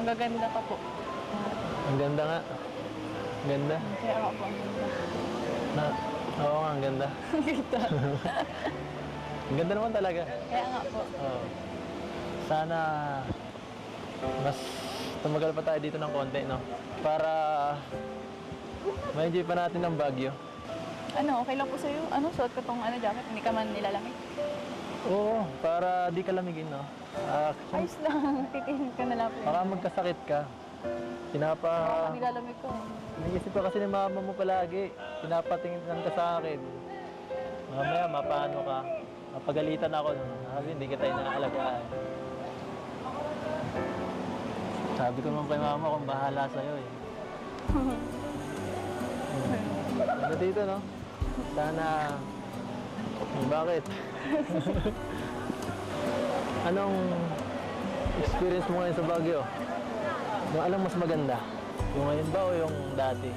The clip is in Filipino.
Gaganda pa po. Ang ganda nga. Ang ganda. Kaya nga po, ang ganda. Na, oo nga, ang ganda. Ganda. Ang ganda naman talaga. Kaya nga po. Oo. Sana mas tumagal pa tayo dito ng konti, no? Para ma-enjoy pa natin ng Baguio. Ano, okay lang po sa'yo? Ano, suot ko tong jacket, hindi ka man nilalamig. Oo, para di ka lamigin, no? Ayos lang, titingin ka na lang po. Baka magkasakit ka. Baka nilalamig ko. Naisip ko kasi ni mama mo palagi. Pinapatingin ka sa akin. Mamaya, mapano ka. Mapagalitan ako. Sabi, hindi kita inaalagaan. Sabi ko naman kay mama kung bahala sa'yo eh. Ano dito, no? Sana... Bakit? Anong experience mo ngayon sa Baguio? Yung alam mas maganda? Yung ngayon ba o yung dati?